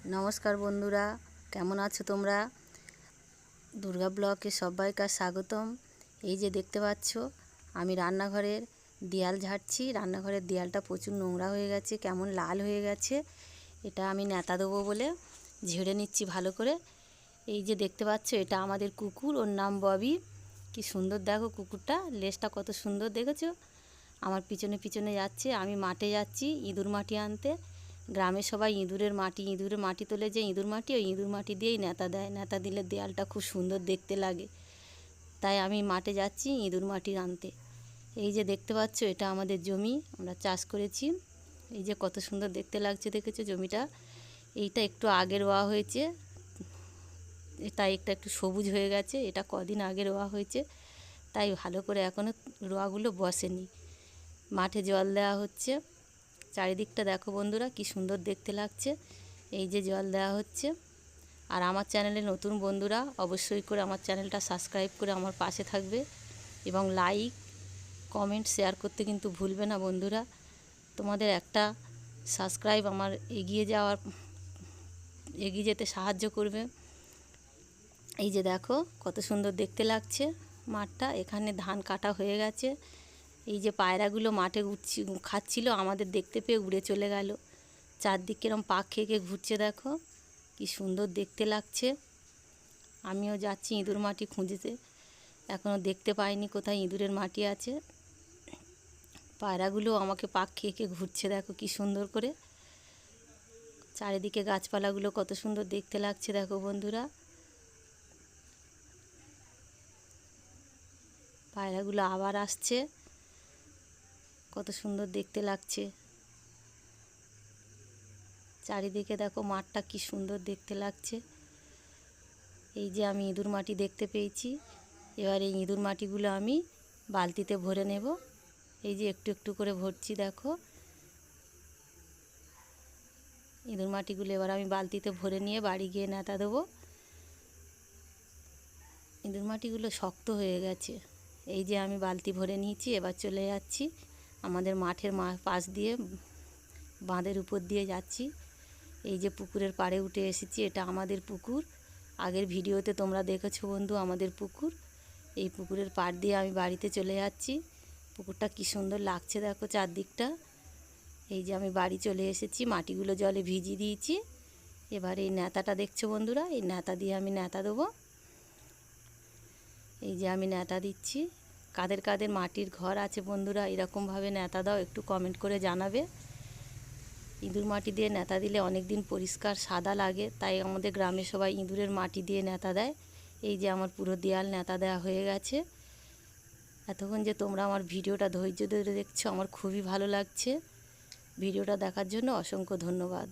नमस्कार बंधुरा केमन आछो तोमरा दुर्गा ब्लगे सबाइके स्वागतम। এই যে দেখতে পাচ্ছো আমি রান্নাঘরের দেয়াল ঝাড়ছি। রান্নাঘরের দেয়ালটা প্রচুর নোংরা হয়ে গেছে, কেমন লাল হয়ে গেছে। এটা আমি নেতা দেবো বলে ঝেড়ে নিচ্ছি ভালো করে। এই যে দেখতে পাচ্ছো এটা আমাদের কুকুর, ওর নাম ববি। কি সুন্দর দেখো কুকুরটা, লেজটা কত সুন্দর দেখেছো। আমার পিছনে পিছনে যাচ্ছে। আমি মাঠে যাচ্ছি ইঁদুর মাটি আনতে। গ্রামে সবাই ইঁদুরের মাটি তোলে, যে ইঁদুর মাটি, ওই ইঁদুর মাটি দিয়েই নেতা দেয়। নেতা দিলে দেয়ালটা খুব সুন্দর দেখতে লাগে, তাই আমি মাঠে যাচ্ছি ইঁদুর মাটি আনতে। এই যে দেখতে পাচ্ছ এটা আমাদের জমি, আমরা চাষ করেছি। এই যে কত সুন্দর দেখতে লাগছে দেখেছো জমিটা। এইটা একটু আগে রোয়া হয়েছে, এটা একটু সবুজ হয়ে গেছে। এটা কদিন আগে রোয়া হয়েছে, তাই ভালো করে এখনও রোয়াগুলো বসেনি। মাঠে জল দেওয়া হচ্ছে। চারিদিকটা দেখো বন্ধুরা কি সুন্দর দেখতে লাগছে। এই যে জল দেওয়া হচ্ছে। আর আমার চ্যানেলে নতুন বন্ধুরা অবশ্যই করে আমার চ্যানেলটা সাবস্ক্রাইব করে আমার পাশে থাকবে এবং লাইক কমেন্ট শেয়ার করতে কিন্তু ভুলবে না বন্ধুরা। তোমাদের একটা সাবস্ক্রাইব আমার এগিয়ে যেতে সাহায্য করবে। এই যে দেখো কত সুন্দর দেখতে লাগছে মাঠটা। এখানে ধান কাটা হয়ে গেছে। এই যে পায়রাগুলো মাঠে খাচ্ছিল, আমাদের দেখতে পেয়ে উড়ে চলে গেল। চারদিকে এরকম পাক খেয়ে ঘুরছে, দেখো কি সুন্দর দেখতে লাগছে। আমিও যাচ্ছি ইঁদুর মাটি খুঁজতে, এখনও দেখতে পাইনি কোথায় ইঁদুরের মাটি আছে। পায়রাগুলো আমাকে পাক খেয়ে ঘুরছে, দেখো কি সুন্দর করে। চারিদিকে গাছপালাগুলো কত সুন্দর দেখতে লাগছে দেখো বন্ধুরা। পায়রাগুলো আবার আসছে, কত সুন্দর দেখতে লাগছে। চারিদিকে দেখো মাঠটা কি সুন্দর দেখতে লাগছে। এই যে আমি ইঁদুর মাটি দেখতে পেয়েছি। এবার এই ইঁদুর মাটিগুলো আমি বালতিতে ভরে নেব। এই যে একটু একটু করে ভরছি দেখো। ইঁদুর মাটিগুলো এবার আমি বালতিতে ভরে নিয়ে বাড়ি গিয়ে নেতা দেবো। ইঁদুর মাটিগুলো শক্ত হয়ে গেছে। এই যে আমি বালতি ভরে নিয়েছি, এবার চলে যাচ্ছি আমাদের মাঠের পাশ দিয়ে, বাঁধের উপর দিয়ে যাচ্ছি। এই যে পুকুরের পাড়ে উঠে এসেছি, এটা আমাদের পুকুর। আগের ভিডিওতে তোমরা দেখেছো বন্ধু আমাদের পুকুর। এই পুকুরের পাড় দিয়ে আমি বাড়িতে চলে যাচ্ছি। পুকুরটা কি সুন্দর লাগছে দেখো চারদিকটা। এই যে আমি বাড়ি চলে এসেছি, মাটিগুলো জলে ভিজিয়ে দিয়েছি। এবার এই নেতাটা দেখছো বন্ধুরা, এই নেতা দিয়ে আমি নেতা দেবো। এই যে আমি নেতা দিচ্ছি। কাদের কাদের মাটির ঘর আছে বন্ধুরা এরকমভাবে নেতা দাও, একটু কমেন্ট করে জানাবে। ইঁদুর মাটি দিয়ে নেতা দিলে অনেক দিন পরিষ্কার সাদা লাগে, তাই আমাদের গ্রামে সবাই ইঁদুরের মাটি দিয়ে নেতা দেয়। এই যে আমার পুরো দেয়াল নেতা দেওয়া হয়ে গেছে। এতক্ষণ যে তোমরা আমার ভিডিওটা ধৈর্য ধরে দেখছো, আমার খুবই ভালো লাগছে। ভিডিওটা দেখার জন্য অসংখ্য ধন্যবাদ।